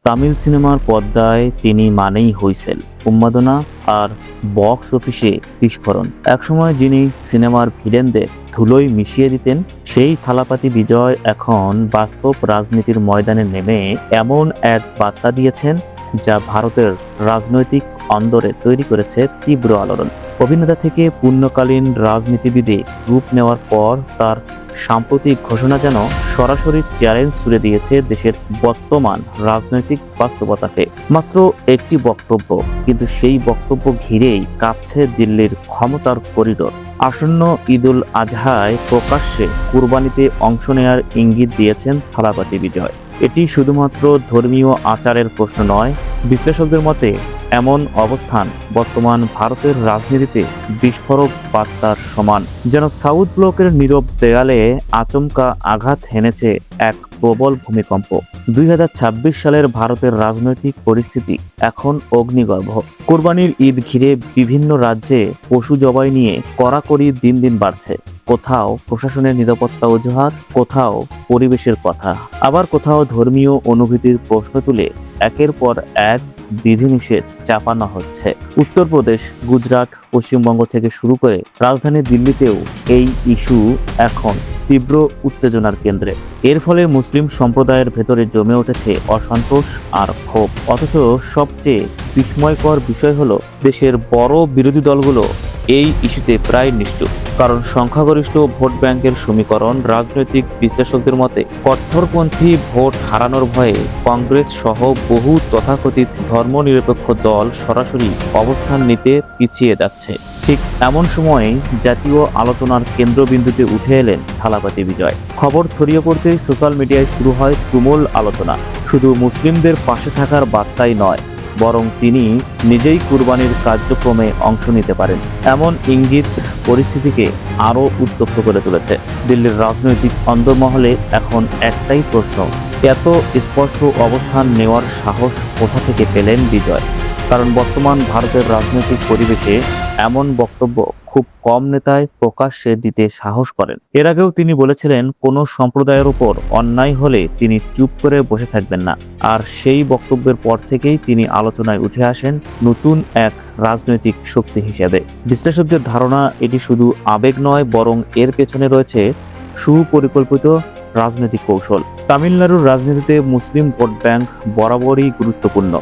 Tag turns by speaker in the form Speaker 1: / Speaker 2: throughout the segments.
Speaker 1: তামিল সিনেমার পর্দায় তিনি মানেই হুইসেল, উন্মাদনা আর বক্স অফিসে বিস্ফোরণ। একসময় যিনি সিনেমার ভিলেনদের ধুলোয় মিশিয়ে দিতেন, সেই থালাপাতি বিজয় এখন বাস্তব রাজনীতির ময়দানে নেমে এমন এক বার্তা দিয়েছেন যা ভারতের রাজনৈতিক অন্দরে তৈরি করেছে তীব্র আলোড়ন। অভিনেতা থেকে পূর্ণকালীন রাজনীতিবিদে রূপ নেওয়ার পর তার সাম্প্রতিক ঘোষণা যেন সরাসরি চ্যালেঞ্জ ছুড়ে দিয়েছে দেশের বর্তমান রাজনৈতিক বাস্তবতাকে। মাত্র একটি বক্তব্য, কিন্তু সেই বক্তব্য ঘিরেই কাঁপছে দিল্লির ক্ষমতার করিডোর। আসন্ন ঈদুল আজহায় প্রকাশ্যে কুরবানিতে অংশ নেয়ার ইঙ্গিত দিয়েছেন থালাপাতি বিজয়। এটি শুধুমাত্র ধর্মীয় আচারের প্রশ্ন নয়, বিশ্লেষকদের মতে এমন অবস্থান বর্তমান ভারতের রাজনীতিতে বিস্ফোরক বার্তার সমান। যেন সাউথ ব্লকের নীরব দেয়ালে আচমকা আঘাত হেনেছে এক প্রবল ভূমিকম্প। 2026 সালের ভারতের রাজনৈতিক পরিস্থিতি এখন অগ্নিগর্ভ। কোরবানির ঈদ ঘিরে বিভিন্ন রাজ্যে পশু জবাই নিয়ে কড়াকড়ি দিন দিন বাড়ছে। কোথাও প্রশাসনের নিরাপত্তা অজুহাত, কোথাও পরিবেশের কথা, আবার কোথাও ধর্মীয় অনুভূতির প্রশ্ন তুলে একের পর এক বিধিনিষেধ চাপানো হচ্ছে। উত্তরপ্রদেশ, গুজরাট, পশ্চিমবঙ্গ থেকে শুরু করে রাজধানী দিল্লিতেও এই ইস্যু এখন তীব্র উত্তেজনার কেন্দ্রে। এর ফলে মুসলিম সম্প্রদায়ের ভেতরে জমে উঠেছে অসন্তোষ আর ক্ষোভ। অথচ সবচেয়ে বিস্ময়কর বিষয় হলো, দেশের বড় বিরোধী দলগুলো এই ইস্যুতে প্রায় নিশ্চুপ। কারণ সংখ্যাগরিষ্ঠ ভোট ব্যাংকের সমীকরণ। রাজনৈতিক বিশ্লেষকদের মতে কট্টরপন্থী ভোট হারানোর ভয়ে কংগ্রেস সহ বহু তথাকথিত ধর্মনিরপেক্ষ দল সরাসরি অবস্থান নিতে পিছিয়ে যাচ্ছে। ঠিক এমন সময়ে জাতীয় আলোচনার কেন্দ্রবিন্দুতে উঠে এলেন থালাপাতি বিজয়। খবর ছড়িয়ে পড়তেই সোশ্যাল মিডিয়ায় শুরু হয় তুমুল আলোচনা। শুধু মুসলিমদের পাশে থাকার বার্তাই নয়, বরং তিনি নিজেই কুরবানির কার্যক্রমে অংশ নিতে পারেন, এমন ইঙ্গিত পরিস্থিতিকে আরও উত্তপ্ত করে তুলেছে। দিল্লির রাজনৈতিক অন্দরমহলে এখন একটাই প্রশ্ন, এত স্পষ্ট অবস্থান নেওয়ার সাহস কোথা থেকে পেলেন বিজয়? কারণ বর্তমান ভারতের রাজনৈতিক পরিবেশে এমন বক্তব্য খুব কম নেতায় প্রকাশ্যে দিতে সাহস করেন। এর আগেও তিনি বলেছিলেন, কোনো সম্প্রদায়ের উপর অন্যায় হলে তিনি চুপ করে বসে থাকবেন না। আর সেই বক্তব্যের পর থেকেই তিনি আলোচনায় উঠে আসেন নতুন এক রাজনৈতিক শক্তি হিসেবে। বিশ্লেষকদের ধারণা, এটি শুধু আবেগ নয়, বরং এর পেছনে রয়েছে সুপরিকল্পিত রাজনৈতিক কৌশল। তামিলনাড়ুর রাজনীতিতে মুসলিম ভোট ব্যাংক বরাবরই গুরুত্বপূর্ণ।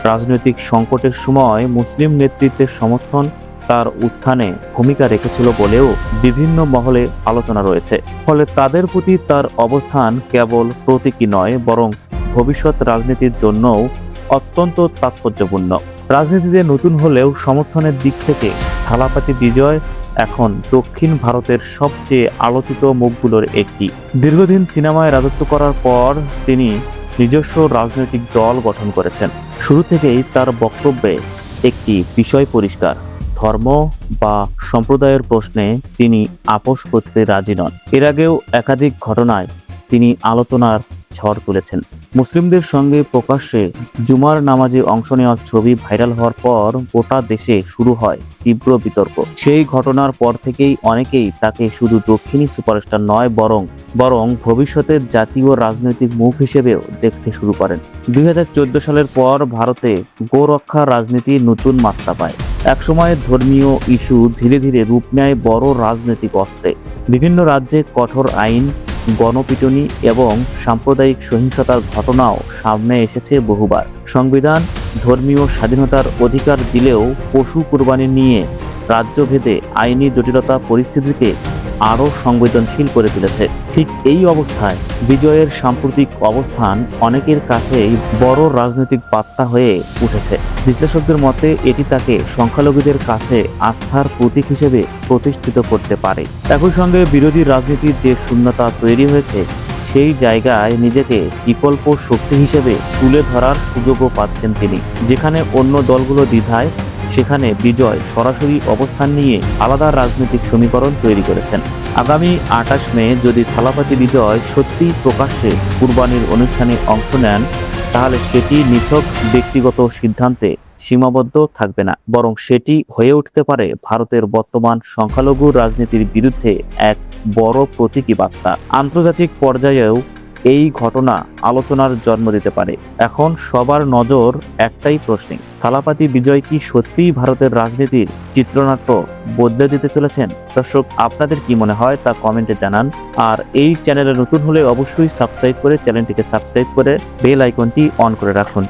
Speaker 1: রাজনৈতিক সংকটের সময় মুসলিম নেতৃত্বের সমর্থন তার উত্থানে ভূমিকা রেখেছিল বলেও বিভিন্ন মহলে আলোচনা রয়েছে। ফলে তাদের প্রতি তার অবস্থান কেবল প্রতীকী নয়, বরং ভবিষ্যৎ রাজনীতির জন্যও অত্যন্ত তাৎপর্যপূর্ণ। রাজনীতিতে নতুন হলেও সমর্থনের দিক থেকে থালাপাতি বিজয় এখন দক্ষিণ ভারতের সবচেয়ে আলোচিত মুখগুলোর একটি। দীর্ঘদিন সিনেমায় রাজত্ব করার পর তিনি নিজস্ব রাজনৈতিক দল গঠন করেছেন। শুরু থেকেই তার বক্তব্যে একটি বিষয় পরিষ্কার, ধর্ম বা সম্প্রদায়ের প্রশ্নে তিনি আপোষ করতে রাজি নন। এর আগেও একাধিক ঘটনায় তিনি আলোচনার ঝড় তুলেছেন। মুসলিমদের সঙ্গে প্রকাশ্যে জুমার নামাজে অংশ নেওয়ার ছবি ভাইরাল হওয়ার পর গোটা দেশে শুরু হয় তীব্র বিতর্ক। সেই ঘটনার পর থেকেই অনেকেই তাকে শুধু দক্ষিণী সুপারস্টার নয়, বরং ভবিষ্যতের জাতীয় রাজনৈতিক মুখ হিসেবেও দেখতে শুরু করেন। 2014 সালের পর ভারতে গোরক্ষা রাজনীতি নতুন মাত্রা পায়। একসময় ধর্মীয় ইস্যু ধীরে ধীরে রূপ নেয় বড় রাজনৈতিক অস্ত্রে। বিভিন্ন রাজ্যে কঠোর আইন, গণপিটুনি এবং সাম্প্রদায়িক সহিংসতার ঘটনাও সামনে এসেছে বহুবার। সংবিধান ধর্মীয় স্বাধীনতার অধিকার দিলেও পশু কুরবানি নিয়ে রাজ্যভেদে আইনি জটিলতা পরিস্থিতিকে আরও সংবেদনশীল করে তুলেছে। ঠিক এই অবস্থায় বিজয়ের সাম্প্রতিক অবস্থান অনেকের কাছেই বড় রাজনৈতিক বার্তা হয়ে উঠেছে। বিশ্লেষকদের মতে এটি তাকে সংখ্যালঘুদের কাছে আস্থার প্রতীক হিসেবে প্রতিষ্ঠিত করতে পারে। একই সঙ্গে বিরোধী রাজনীতির যে শূন্যতা তৈরি হয়েছে, সেই জায়গায় নিজেকে বিকল্প শক্তি হিসেবে তুলে ধরার সুযোগও পাচ্ছেন তিনি। যেখানে অন্য দলগুলো দ্বিধায়, সেখানে বিজয় সরাসরি অবস্থান নিয়ে আলাদা রাজনৈতিক সমীকরণ তৈরি করেছেন। আগামী 28 মে যদি থালাপাতি বিজয় সত্যি প্রকাশ্যে কুরবানির অনুষ্ঠানে অংশ নেন, তাহলে সেটি নিছক ব্যক্তিগত সিদ্ধান্তে সীমাবদ্ধ থাকবে না, বরং সেটি হয়ে উঠতে পারে ভারতের বর্তমান সংখ্যালঘু রাজনীতির বিরুদ্ধে এক বড় প্রতীকী বার্তা। আন্তর্জাতিক পর্যায়েও এই ঘটনা আলোচনার জন্ম দিতে পারে। এখন সবার নজর একটাই প্রশ্নে, থালাপাতি বিজয় কি সত্যিই ভারতের রাজনীতির চিত্রনাট্য বদলে দিতে চলেছেন? দর্শক, আপনাদের কি মনে হয় তা কমেন্টে জানান। আর এই চ্যানেলে নতুন হলে অবশ্যই সাবস্ক্রাইব করে চ্যানেলটিকে সাবস্ক্রাইব করে বেল আইকনটি অন করে রাখুন।